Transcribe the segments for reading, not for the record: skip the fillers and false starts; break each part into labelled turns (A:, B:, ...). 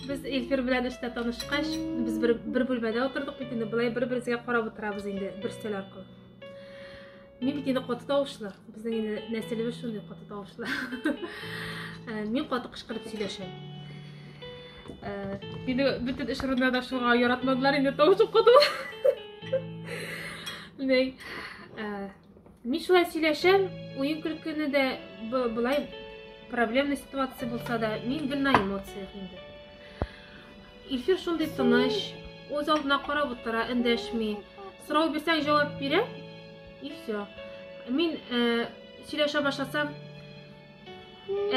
A: Biz Elfir bilan ishda tanishqach, biz bir bo'lmada o'tirdik, bitinda bulay bir-birimizga qarab o'tiramiz endi bir stel orqali. Men bitinda qoti tovushlar. Bizning endi naslimiz shunday qoti tovushlar. Men qoti qishqirib сөйләшәм. Meni bütün ish o'rinlarida shunga yaratmadilar, endi tovushib qoldim. Men shulay сөйләшәм, o'yin kulkunida bulay problemli situatsiya bo'lsa da, men gilna emotsiya endi. Elfir shunday tinish, o'z oldiga qarab o'tira, indashmay, so'rov bersang javob beradi. И всё. Men сөйләшә башласам,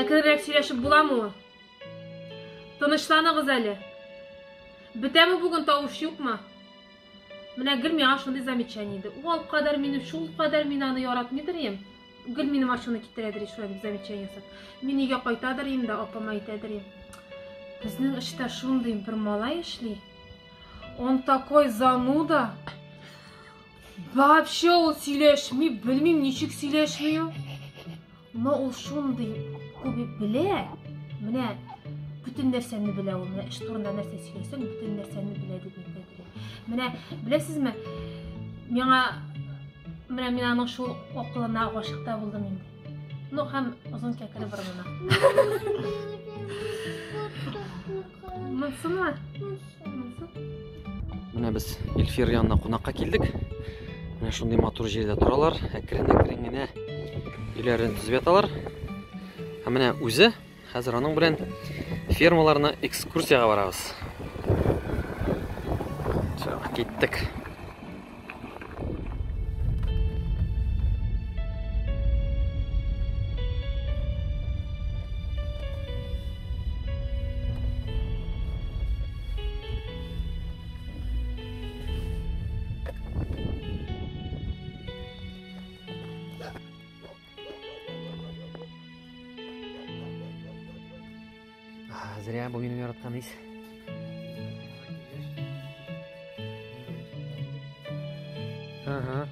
A: әкренрәк сөйләшеп буламы? Тынычланыгыз әле. Бетәме бүген тавыш юкмы? Менә гел миңа шундый замечание иде. Ул кадәр мине, шул кадәр мин аны яратмыйдыр ем. Гел мине машина китерәдер шулай дип замечание ясап. Мин өйгә кайтадыр инде, апама әйтәдер ем. Безнең эштә шундый бер малай эшли. Он такой зануда. Вообще ул сөйләшми, белмим ничек сөйләшми. Но ул шундый күп белә. Менә bütün нәрсәне белә ул. Менә эш турында нәрсә сөйләсәң, bütün нәрсәне белә дип әйтәдер. Менә беләсезме? Менә мин аның шул акылына гашыйкта булдым инде. Ну һәм озын кәкре борынына. Монсымы?
B: Менә без Эльфир янына кунакка килдек. Менә шундый матур җирдә торалар, әкрен-әкрен генә өйләрен төзеп яталар. Һәм менә үзе хәзер аның белән фермаларына экскурсияга барабыз. Киттек. Зря бу минем яраткан ис. Ага.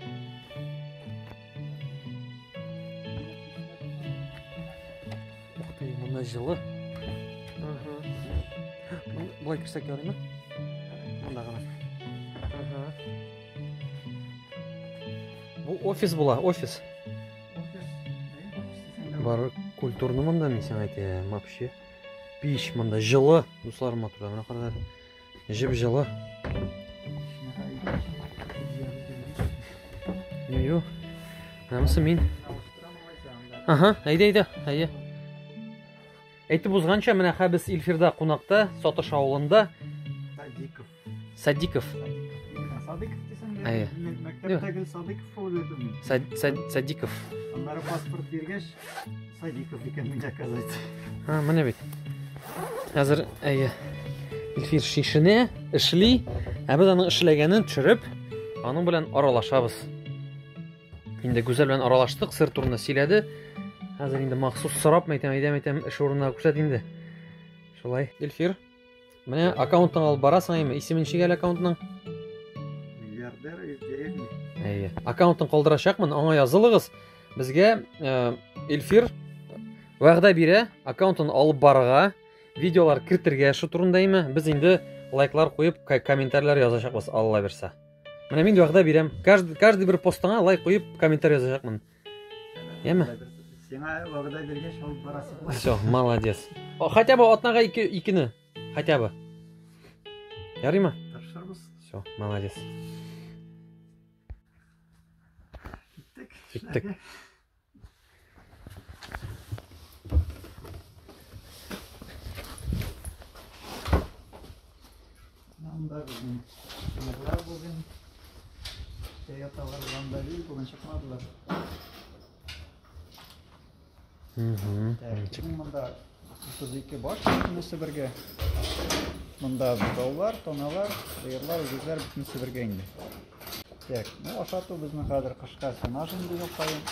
B: Ух ты, мына жылы. Ага. Булай кирсәк ярыймы? Монда гына. Ага. Бу офис була, офис. Бар культурны монда мен сиңа әйтәм, вообще. Пиш монда жылы, дуслар матур, менә каралар. Җеп жылы. Йо. Намысы мин. Ага, әйдә. Әйтеп узганча, менә хәбез Эльфирдә кунакта, Сатыш авылында. Садиков.
C: Садиков дисәң,
B: Әйе.
C: мәктәптәге Садиков булды мин.
B: Садиков.
C: Аннары паспорт биргәч, Садиков икән мин оказать.
B: Менә бит. Хәзер Эльфир шишенә эшли, ә без аның эшләгәнен төшереп, аның белән аралашабыз. Инде Гүзәл белән аралаштык, сыр турында сөйләде. Хәзер инде махсус сорап әйтәм, эш урынына күрсәт инде. Шулай. Эльфир, менә аккаунтың алып барасың әйме? Исемен ничек әле аккаунтның?
C: Миллиардер из деревни.
B: Әйе. Аккаунтын калдырачакмын, аңа язылыгыз. Безгә Эльфир вәгъдә бирә, аккаунтын алып барырга, видеолар кертергә шу турында әйме? Без инде лайклар куеп, комментарийлар язачакбыз, Алла берсә. Менә мин вәгъдә бирәм. Каждый бер постыңа лайк куеп, комментарий язачакмын. Яме?
C: Сиңа вәгъдә биргәч, алып барасың.
B: Всё, молодец. Хотя бы атнага 2-не, хотя бы. Ярыймы?
C: Тырышырбыз.
B: Всё, молодец. Киттек.
C: Анда безнең кунакlar бүген театралар вандали бүген чыкмадылар. Монда 32 баш бөтенесе бергә. Монда баулар, тоналар, сыерлар, үзләр бөтенесе бергә инде. Так, ашату безнең хәзер кышка сенажын дип кайын.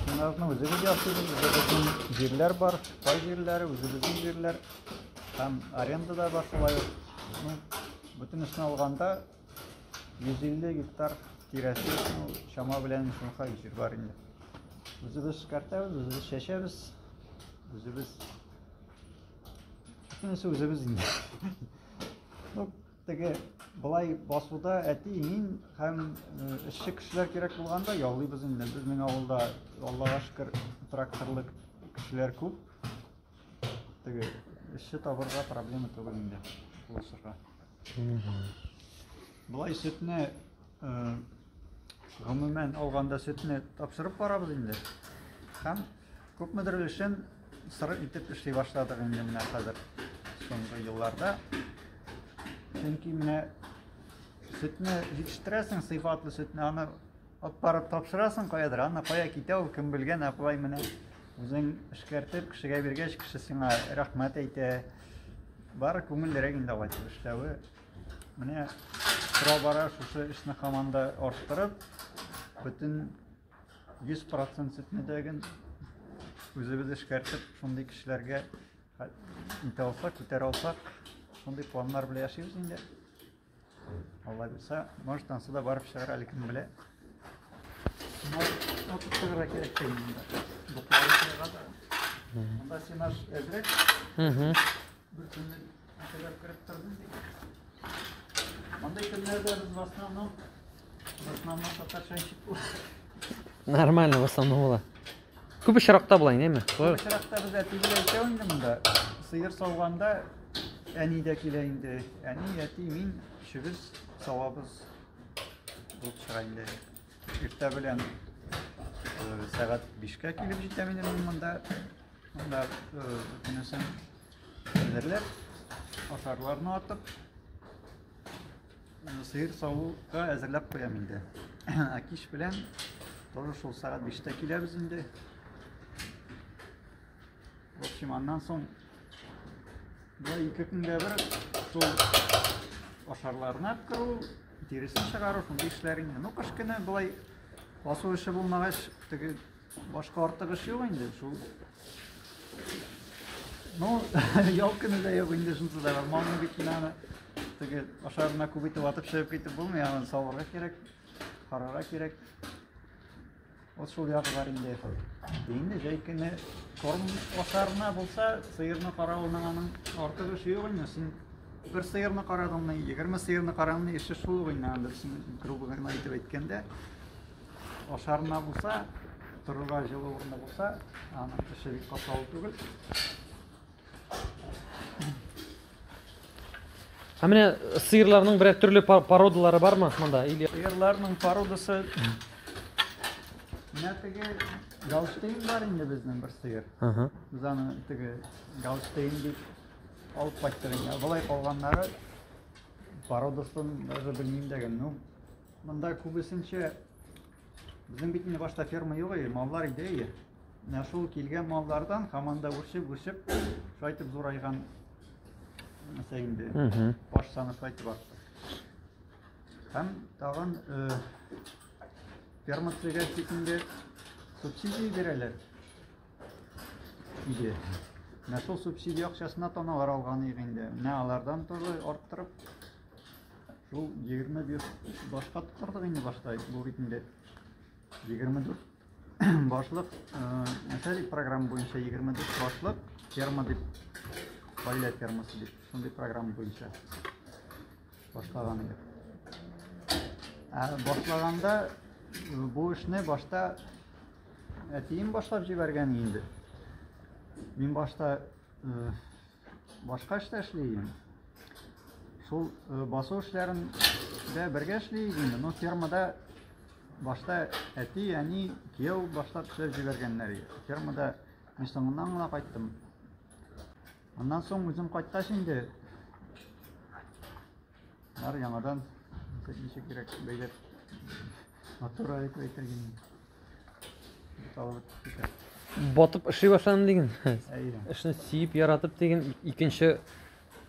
C: Сенажны үзебез ясыйбыз, безнең җирләр бар, пай җирләре, үзебезнең җирләр. Һәм арендада бар шулай. Бөтенесен алганда 150 гектар тирәсе чама белән шуңа җир бар инде. Үзебез картабыз, үзебез чәчәбез, үзебез кішкенесі өзіміз инде. Ну, теге былай басуда әти мин һәм эшче кешеләр кирәк булганда яллыйбыз инде. Безнең авылда Аллага шөкер тракторлык кешеләр күп. Теге эшче табырга проблема түгел инде. Булышырга. Былай сөтне гомумән алганда сөтне тапшырып барабыз инде. Һәм күпмедер өчен сыр итеп эшли башладык инде менә хәзер соңгы елларда. Чөнки менә сөтне җитештерәсең, сыйфатлы сөтне аны алып барып тапшырасың каядыр, аны кая китә ул кем белгән, апай менә үзең эшкәртеп кешегә биргәч, кеше сиңа рәхмәт әйтә. Бары күңеллерәк инде алай эшләве. Менә бара шушы эшне һаманда арттырып, бөтен 100% сөтне дәген үзебез эшкәртеп, шундый кешеләргә итә алсак, күтәрә алсак, шундый планнар белән яшибез инде. Алла bilsa, может, ансыда барып чыгар әле кем белә. Отыштырырга кирәк инде. Букларга да. Монда син аш әзрәк. Бер көнне кадәр кереп тордым ди. Монда көннәрдә без в основном татарча бу.
B: Нормально в основном була. Күп очракта була инеме?
C: Очракта без әтигә әйтә инде монда. Сыер сауганда әни дә килә инде. Әни, әти, мин чүгез савабыз булып чыга инде. Иртә белән сәгать 5-кә килеп җитәм инде мин монда. Монда бөтенесен әзерләп, ашарларны атып, сыер савуга әзерләп куям инде. Кич белән тоже шул сәгать 5-тә киләбез инде. В общем, аннан соң былай 2 көнгә бер шул ашарларны апкыру, тиресен чыгару, шундый эшләр инде. Ну, кыш көне былай басу эше булмагач, теге башка артык эш юк инде. Шул ну, ял көне дә юк инде, шунысы да бар. Малны бит менә теге ашарына күп итеп атып чыгып китеп булмый, аны савырга кирәк, карарга кирәк. Вот шул ягы бар инде. Инде җәй көне корм ашарына булса, сыерны карауның аның артык эше юк инде. Син бер сыерны карадыңмы, 20 сыерны карадыңмы, эше шул инде. Анда син грубо гына әйтеп әйткәндә, ашарына булса, торырга җылы урында булса, аның эше бик катлау түгел.
B: Менә сыерларның бер төрле породалары бармы монда? Или
C: Сыерларның породасы менә теге Галштейн бар инде безнең бер сыер. Без аны теге Галштейн дип алып кайттык инде. Болай калганнары породасын даже белмим дигән. Ну, монда күбесенчә безнең бит инде башта ферма юк иде, маллар иде. Менә шул килгән маллардан һаманда үрчеп, шайтып зурайган mesela indi. Baş sаны шайтып артты. Һәм тагын фермацияга секинде субсидия бирәләр. Иде. Менә шул субсидия акчасына таналар алган инде. Менә алардан тоже арттырып шул 25 башка тоттырдык инде башта. Бу бит инде 24 башлык мәсәле программа буенча 24 башлык ферма дип Байлар фермасы дип, шундый программа буенча башлаган иде. Башлаганда бу эшне башта әтием башлап җибәргән инде. Мин башта башка эштә эшлим. Шул басу эшләрен дә бергә эшлим инде. Но фермада башта әти, әни, кияү башлап эшләп җибәргәннәр. Фермада мин соңыннан гына кайттым. Ondan soң үзем кайткач инде бар яңадан ничек кирәк бәйләп мотор әйтергән.
B: Батып эшли башладым диген.
C: Әйе.
B: Эшне сөеп, яратып диген икенче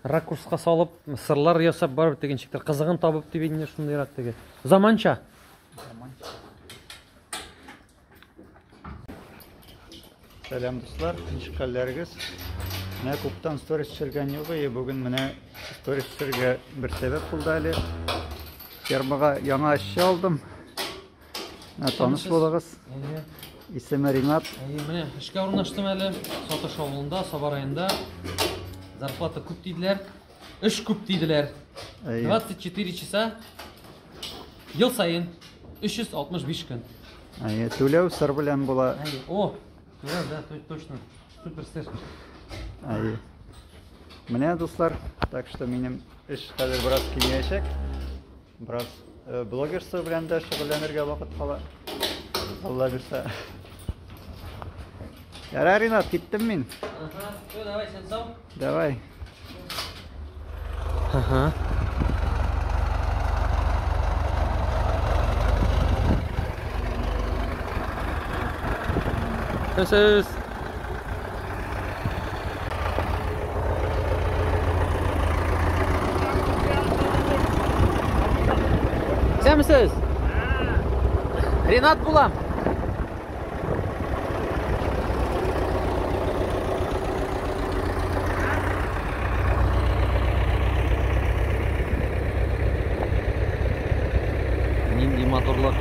B: ракурска салып, сырлар ясап барып дигенчектер кызыгын табып дип инде шундый рак диге. Заманча.
C: Сәлам дуслар, ничек хәлләрегез? Менә күптән сторис төшергән юк иде. Бүген менә сторис төшергә бер сәбәп булды әле. Фермага яңа эшче алдым. Менә таныш булыгыз. Исеме Ринат.
B: Менә эшкә урнаштым әле Сатыш авылында, Саба районында. Зарплата күп дейділер. Үш күп дейділер. 24 часа. Ел сайын 365 күн.
C: Төлеу сыр белән була.
B: О, да, точно. Супер сыр.
C: Менә дуслар, так что минем эш хәзер бераз киңәячәк. Бераз блогерство белән дә шөгыльләнергә вакыт кала. Алла бирсә. Ярар, Ринат, киттем мин.
B: Ага, давай, сен сау.
C: Давай.
B: Ага. Söz. Sen misiniz? Renat bulam. Nindi motorluk.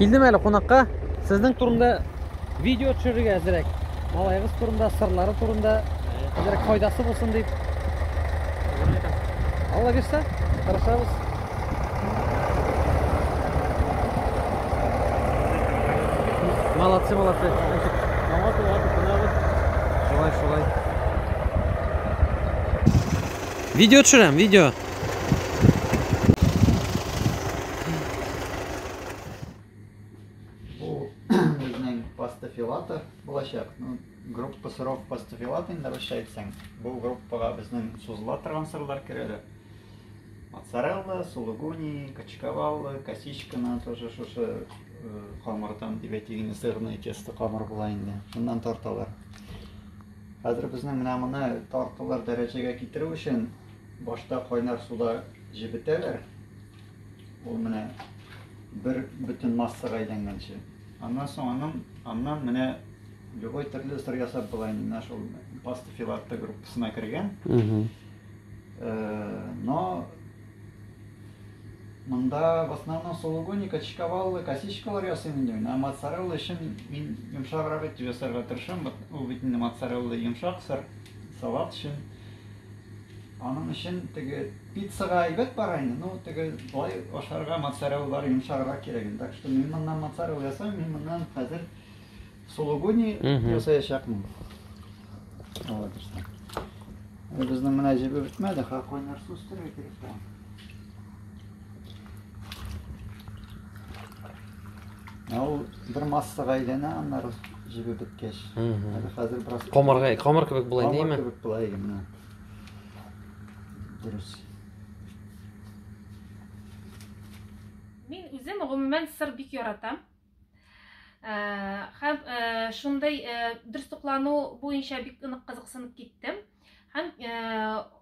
B: Келдім әлі қонаққа. Сіздің турында видео түсіруге әзірек. Малайғыз турында, сырлары турында әзірек пайдасы болсын деп. Алла берсе, қарашабыз. Молодцы. Шулай. Видео түсірем, видео.
C: Пастофилата булачак. Группа сыров пастофилата инде вращается. Бу группага безнең сузыла торган сырлар керәләр. Моцарелла, сулугуни, качкавалла, косичканы тоже шушы камырдан дип әйтегән сырны тесты камыр була инде. Шуннан тарталар. Хәзер безнең менә моны тартылар дәрәҗәгә китерү өчен башта кайнар суда җибетәләр. Ул менә бер бөтен массага әйләнгәнче. Аннан менә любой төрле сыр ясап була инде шул пастофилата группасына кергән. Но монда в основном сулугуни, качкаваллы, косичкалар ясыйм инде. А моцарелла өчен мин йомшаграк итеп ясарга тырышам. Ул бит инде моцарелла йомшак сыр, салат өчен. Аның өчен теге пиццага әйбәт бар инде. Ну, теге бай ашарга моцареллалар йомшаграк кирәк. Так что мин моннан моцарелла ясыйм, мин моннан хәзер сулугуни ясаячакмын. Безнең менә җибеп бетмәде, ха кайнар су өстенә кирәк. Ул бер массага әйләнә, аннары җибеп беткәч. Хәзер бераз
B: Камыр кебек була инде.
C: Камыр кебек була инде. Дөрес.
A: Мин үзем гомумән сыр бик яратам. Һәм шундай дөрес туклану буенча бик нык кызыксынып киттем. Һәм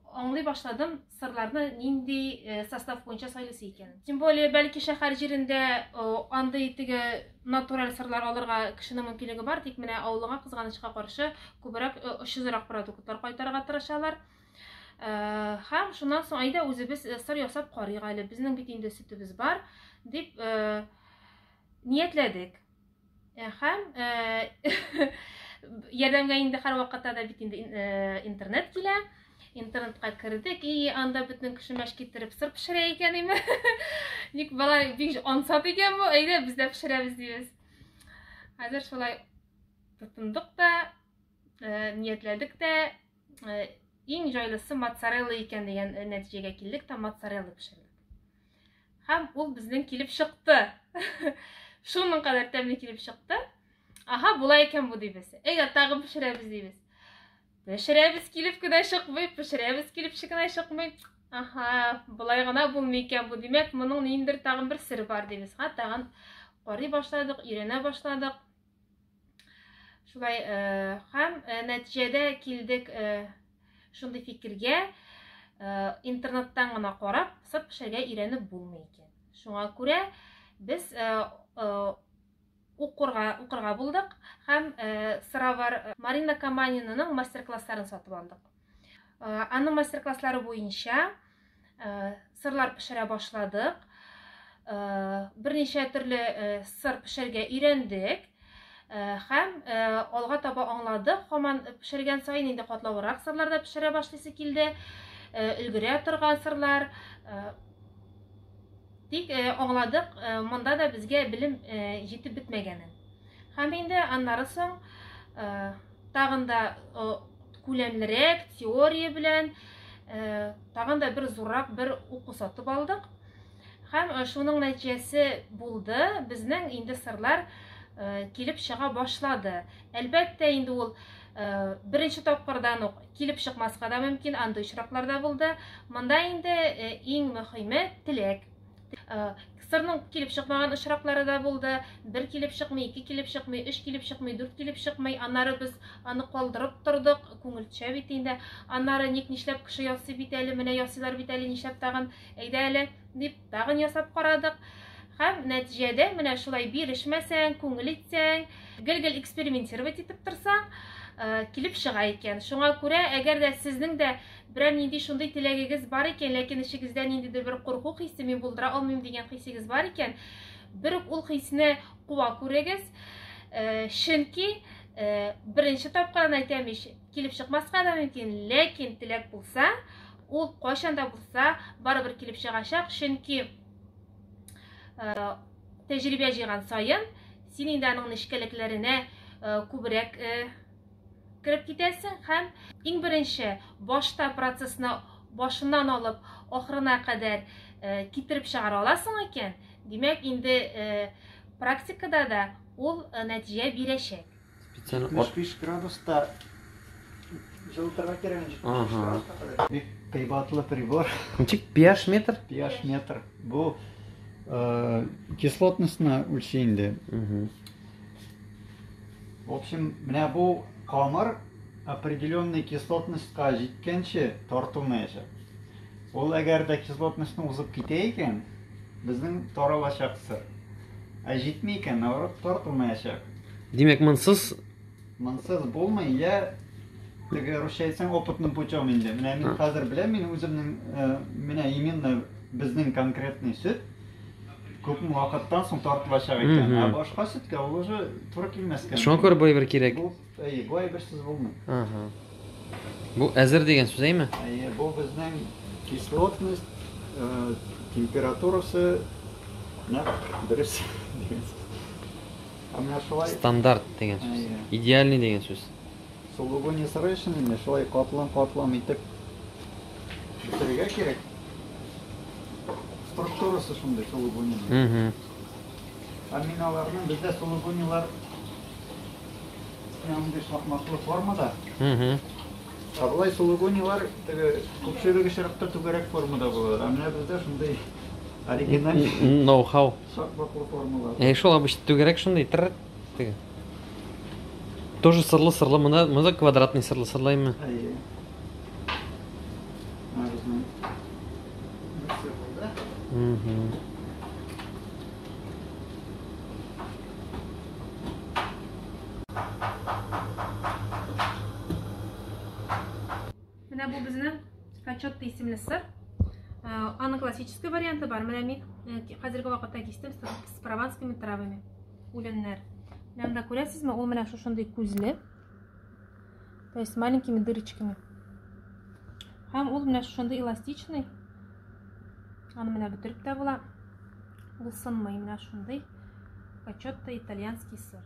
A: аңлый башладым сырларны нинди состав буенча сайлыйсы икән. Тем более бәлки шәһәр җирендә андый теге натураль сырлар алырга кешенең мөмкинлеге бар, тик менә авылга кызганычка каршы күбрәк очызрак продуктлар кайтарырга тырышалар. Һәм шуннан соң айда үзебез сыр ясап карыйк әле. Безнең бит инде сөтебез бар дип ниятләдек. Һәм ярдәмгә инде һәрвакытта да бит инде интернет килә. Интернетка кердек, анда бөтен кеше мәш китереп сыр пешерә икән име. Ник бала бик ансат икән бу, әйдә без дә пешерәбез дибез. Хәзер шулай тотындык та, ниятләдек тә, иң җайлысы моцарелла икән дигән нәтиҗәгә килдек тә моцарелла пешердек. Һәм ул безнең килеп чыкты. Шуның кадәр тәмле килеп чыкты. Аха, була икән бу дибез. Әйдә тагын пешерәбез дибез. Пешерәбез килеп кенә чыкмый, пешерәбез килеп кенә чыкмый. Аха, булай гына булмый икән бу. Димәк, моның ниндер тагын бер сер бар дибез. Тагын карый башладык, өйрәнә башладык. Шулай һәм нәтиҗәдә килдек шундый фикергә, интернеттан гына карап, сыр пешерергә өйрәнеп булмый икән. Шуңа күрә без укырга булдык һәм сыравар Марина Каманинаның мастер-классларын сатып алдык. Аның мастер-класслары буенча сырлар пешерә башладык. Берничә төрле сыр пешерергә өйрәндек. Һәм алга таба аңладык. Һаман пешергән саен инде катлаурак сырлар да пешерә башлыйсы килде. Өлгерә торган сырлар. Тик аңладык, монда да безгә белем җитеп бетмәгәнен. Һәм инде аннары соң тагын да күләмлерәк теория белән тагын да бер зуррак бер уку сатып алдык. Һәм шуның нәтиҗәсе булды. Безнең инде сырлар килеп чыга башлады. Әлбәттә инде ул беренче тапкырдан ук килеп чыкмаска да мөмкин, андый очраклар да булды. Монда инде иң мөһиме теләк. Сырның килеп чыкмаган очраклары да булды. 1 килеп чыкмый, 2 килеп чыкмый, 3 килеп чыкмый, 4 килеп чыкмый. Аннары без аны калдырып тордык, күңелчә бит инде. Аннары нишләп кеше ясый бит әле, менә ясыйлар бит әле, нишләп тагын әйдә әле дип тагын ясап карадык. Һәм нәтиҗәдә менә шулай бирешмәсәң, күңел итсәң, гел экспериментировать итеп торсаң, килеп чыга икән. Шуңа күрә, әгәр дә сезнең дә берәр нинди шундый теләгегез бар икән, ләкин ишегездә ниндидер бер курку хисе, мин булдыра алмыйм дигән хисегез бар икән, бер ул хисне куа күрегез. Чөнки беренче тапкырдан әйтәм, килеп чыкмаска да мөмкин, ләкин теләк булса, ул кайчан да булса барыбер килеп чыгачак. Чөнки тәҗрибә җыйган саен син инде аның нечкәлекләренә күбрәк кирип китәсең һәм иң беренче башта процессны башыннан алып ахырына кадәр китереп чыгара аласың икән, димәк инде практикада да ул нәтиҗә бирәчәк.
C: 75 градуста жылтырга кирәк. Бик кыйбатлы прибор.
B: Ничек pH метр?
C: pH метр. Бу кислотностьны үлчәй инде. В общем, менә бу камыр определенный кислотностька җиткәнче тартылмаячак. Ул әгәр дә кислотностьны узып китә икән, безнең таралачак сыр. Ә җитми икән, наоборот, тартылмаячак.
B: Димәк, монсыз
C: булмый, я теге русча әйтсәң опытным путем инде. Менә мин хәзер беләм, мин үземнең менә именно безнең конкретный сөт күп вакыттан соң тартылачак икән. Ә башка сөткә ул уже туры килмәскә.
B: Шуңа күрә бу әйбер кирәк.
C: Бу әйберсез булмый.
B: Бу әзер дигән сүз әйме?
C: Бу безнең кислотность, температурасы дөрес дигән сүз.
B: Стандарт дигән сүз. Идеальный дигән сүз.
C: Сулугуни сыры өчен инде шулай катлам итеп бетерергә кирәк. Структурасы шундый сулугуниның. Мин аларның бездә сулугунилар андый шахматлы формада. Абылай сулугунилар теге күпчелек очракта түгәрәк формада булалар. Менә бездә шундый оригиналь
B: ноу-хау
C: шахматлы формалар.
B: Шул обычно түгәрәк шундый тир. Тоже сырлы, монда квадратный сырлаймы?
A: Менә бу безнең качотта исемле сыр. Аның классический варианты бар. Менә мин хәзерге вакытта кистем с прованскими травами. Үләннәр. Менә күрәсезме, ул менә шушындый күзле. То есть маленькими дырочками. Һәм ул менә шушындый эластичный. Аны менә бөтереп тә була. Ул сынмый, менә шундый качотта итальянский сыр.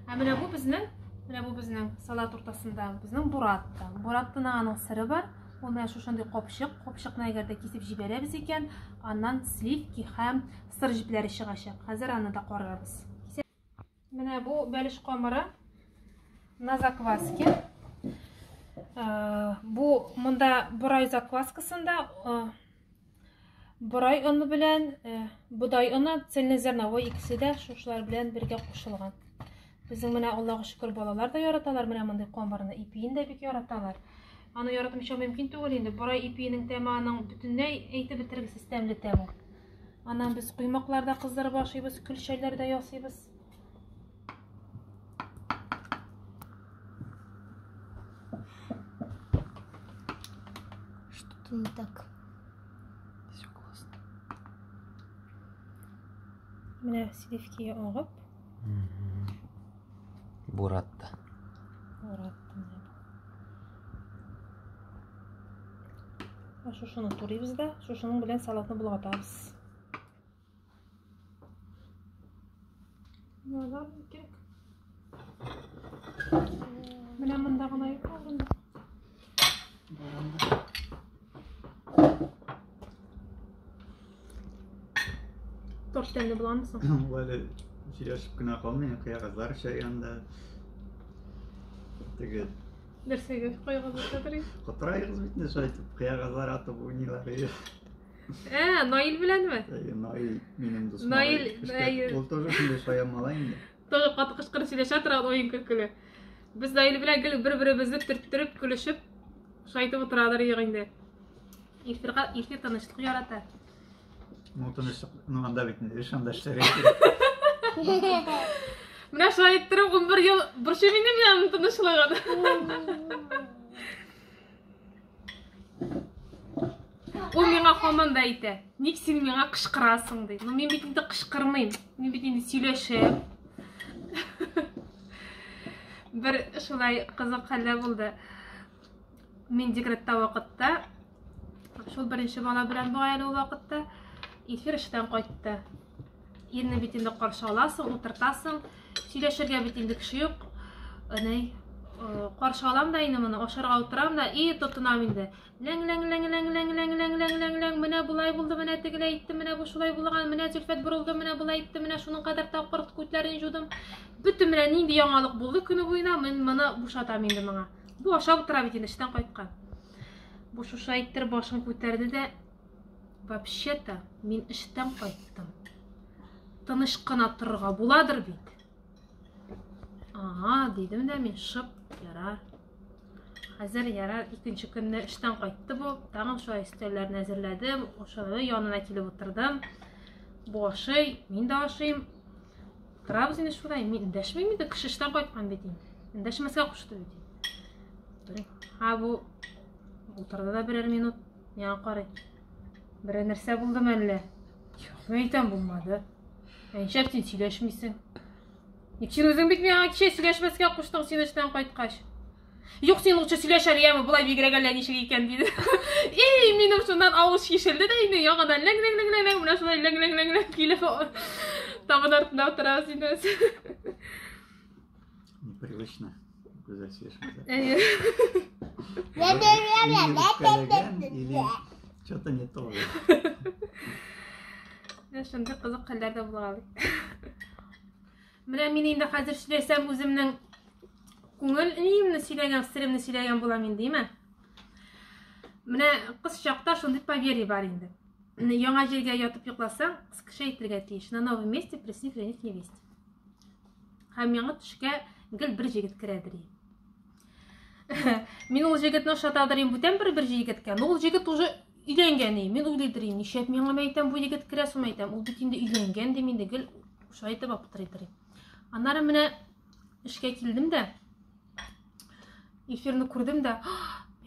A: Менә бу безнең салат уртасында безнең буратта. Бураттың аның сыры бар. Ул менә шушындый копчыкны әгәр дә кисеп җибәрәбез икән, аннан сливки һәм сыр җепләре чыгачак. Хәзер аны да карарбыз. Менә бу бәлеш камыры на закваске. Бу монда борай закваскасында борай уны белән будай уны, цельнозерновой икесе дә шушылар белән бергә кушылган. Безнең менә Аллаһка шөкер балалар да яраталар, менә мондый камырны, ипиен дә бик яраталар. Аны яратмыйча мөмкин түгел инде. Борай ипиенең тәме аның бөтенләй әйтеп бетергесез тәмле тәме. Аннан без куймакларда кыздырып ашыйбыз, көлшәләрдә ясыйбыз. Тут так.
B: Все классно.
A: Менә сливкиге агып,
B: Буратта.
A: ораттым. Шушыны турыйбыз да, шушының белән салатны болгатабыз. Назар керек. Менә монда гына юк алганда. Торт тәмле буламы?
C: Böyle сөйләшеп кенә калмый, кыягызлар чайганда. Теге
A: Нәрсәгә кайгызып тотырыйм?
C: котырайгыз бит инде шайтып, кыягызлар атып уйныйлар.
A: Наил беләнме?
C: Наил минем дусым.
A: Наил,
C: Ул тоже шундый шаямала инде.
A: Тоже каты кычкырып сөйләшә торган ойын көлкеле. Без Наил белән гел бер-беребезне төрттүреп көлешеп, шайтып утырадыр инде. Эфир тынычлык ярата.
C: Тынычлык, анда бит инде ишанда эшләр.
A: Менә шулай иттереп 11 ел борчы минем янымда тынычлыгын. Ул миңа һаман да әйтә, ник син миңа кычкырасың ди. Мин бит инде кычкырмыйм. Мин бит инде сөйләшәм. Бер шулай кызык хәлләр булды. Мин декретта вакытта, шул беренче бала белән багайлы вакытта эфир эштән кайтты. Ирне бит инде каршы аласың, утыртасың. Сөйләшергә бит инде кеше юк. Каршы алам да инде моны, ашарга утырам да, тотынам инде. Ләң, менә булай булды, менә тегеләй итте, менә бу шулай булган, менә Зөлфәт бурылды, менә булай итте, менә шуның кадәр тапкыр күтләрен жудым. Бөтен менә нинди яңалык булды көне буена, мен моны бушатам инде моңа. Бу ашап утыра бит инде эштән кайткан. Бу шуша иттер башын күтәрде дә, вообще-то мин эштән кайттым. Тыныч кына торырга буладыр бит. Дидем дә мин шып, ярар. Хәзер ярар, икенче көнне эштән кайтты бу. Тагын шулай өстәлләрне әзерләдем, ошо янына килеп утырдым. Бу ашый, мин дә ашыйм. Торабыз инде шулай, мин дәшмим инде, кеше эштән кайткан бит инде. Дәшмәскә кушты бит. Бу утырды да берәр минут, миңа карый. Бер нәрсә булдымы әллә? Юк, мин әйтәм, булмады. Ничек син сөйләшмисең? Ник син үзең бит миңа кичә сөйләшмәскә куштың син эштән кайткач? Юк, син лучше сөйләш әле, яме, булай бигрәк әллә ничек икән диде. Минем шуннан авыз шишелде дә инде, яңадан ләң, менә шулай ләң килеп табын артында утырабыз инде.
C: Непривычно. Güzel söylәшмәдә. Или что-то не то.
A: Шундый кызык хәлләр дә була. Менә мин инде хәзер сөйләсәм үземнең күңел нимне сөйләгән, сиремне сөйләгән булам инде, диме? Менә кыз чакта шундый поверье бар инде. Яңа җиргә ятып йокласаң, кыскача әйтергә тиеш. На новом месте приснись женить невесте. Һәм яңа төшкә гел бер җегет керәдер. Мин ул җегетне ошатадырым, бүтән бер җегеткә. Ул җегет уже өйләнгән, мин уйлыйдырым, нишәп миңа әйтәм, бу җегет керә сум әйтәм. Ул бит инде өйләнгән, дим инде гел шайтып аптырыйдыр. Аннары менә эшкә килдем дә, эфирне күрдем дә,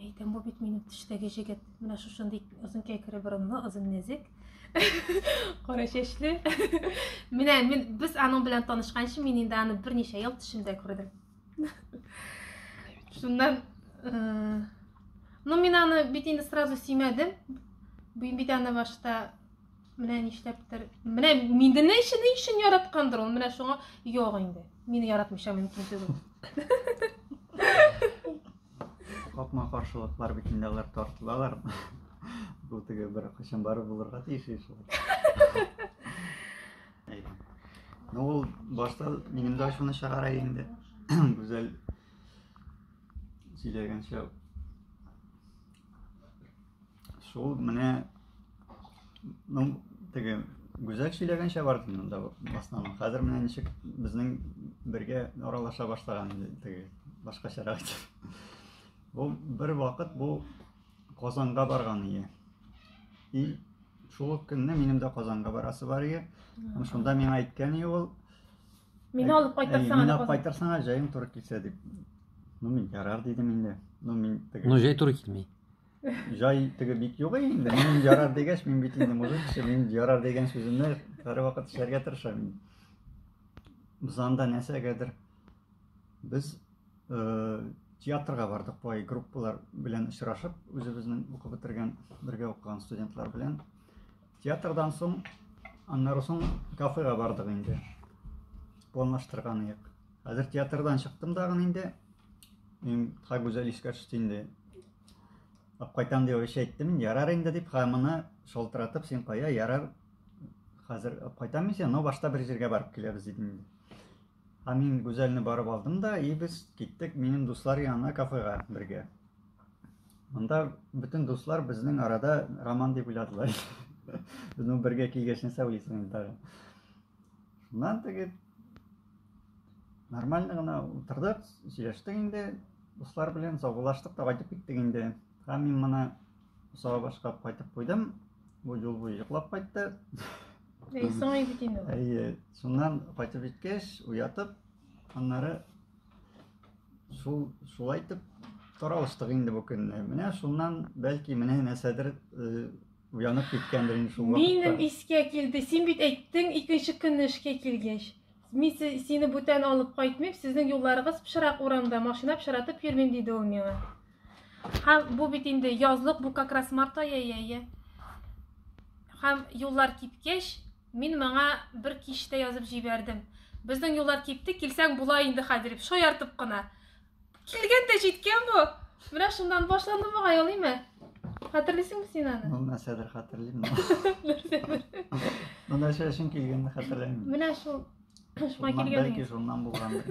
A: әйтәм, бу бит минем төштәге җегет. Менә шушындый озын кәкре борынлы, озын нәзек, кара чәчле. Мин без аның белән танышканчы, мин инде аны берничә ел төшемдә күрдем. Шуннан, мин аны бит инде сразу сөймәдем. Бит аны башта менә нишләптер. Менә минде ни өчен яраткандыр ул? Менә шуңа юк инде. Мине яратмыйча мөмкин түгел.
C: Капма каршылыклар бит инде алар тартылалар. Бу теге бер качан барып булырга тиеш шул. Ул башта минем дә шуны чыгара инде. Güzel сөйләгәнчә шул менә теге güzel сөйләгәнчә барды монда баснама. Хәзер менә ничек безнең бергә аралаша башлаган теге башкачарак. Бу бер вакыт бу Казанга барган иде. И шул көнне минем дә Казанга барасы бар иде. Шунда миңа әйткән иде ул.
A: Мин алып кайтарсаң,
C: мин алып кайтарсаң, җаем туры килсә дип. Мин ярар дидем инде. Мин теге.
B: Җай туры килмәй.
C: жай теге бик юк инде. Мин ярар дигәч, мин бит инде мужик кеше, мин ярар дигән сүземне һәрвакыт эшләргә тырышам. Без анда нәрсәгәдер без театрга бардык, бай группалар белән очрашып, үзебезнең укып бетергән, бергә укыган студентлар белән. Театрдан соң, аннары соң кафега бардык инде. Планлаштырган идек. Хәзер театрдан чыктым дагы инде. Мин та гүзәл искә төште инде. Кайтам дип әйттем, ярар инде дип, хамыны шалтыратып, син кая, ярар. Хәзер кайтам сен, но башта бер җиргә барып киләбез дидем. Мин гүзәлне барып алдым да, и без киттек минем дуслар янына кафега бергә. Монда бүтән дуслар безнең арада роман дип уйладылар. Безнең бергә килгәч нәрсә уйлыйсың инде. Шуннан теге нормально гына утырдык, сөйләштек инде, дуслар белән саубуллаштык та кайтып киттек инде. Мин моны саба башка кайтып куйдым. Бу юл буе йоклап кайтты.
A: Соң бит инде.
C: Шуннан кайтып киткәч, уятып, аннары шулай итеп таралыштык инде бу көнне. Менә шуннан бәлки менә нәрсәдер уянып киткәндер инде шул вакытта.
A: Минем искә килде. Син бит әйттең, икенче көнне эшкә килгәч. Мин сине бүтән алып кайтмыйм, сезнең юлларыгыз пешрак урамда, машина пешратып йөрмим диде ул миңа. Һәм бу бит инде язлык, бу как раз март ае. Һәм юллар кипкәч, мин моңа бер кичтә язып җибәрдем. Безнең юллар кипте, килсәң була инде хәзер дип, шаяртып кына. Килгән дә җиткән бу. Менә шундан башланды буга ялыймы? Хәтерлисеңме син аны?
C: Ул нәрсәдер хәтерлим. Монда шәшен килгәнне хәтерләмим.
A: Менә шул шуңа
C: Шуннан
A: килгән.
C: бәлки шуннан булгандыр.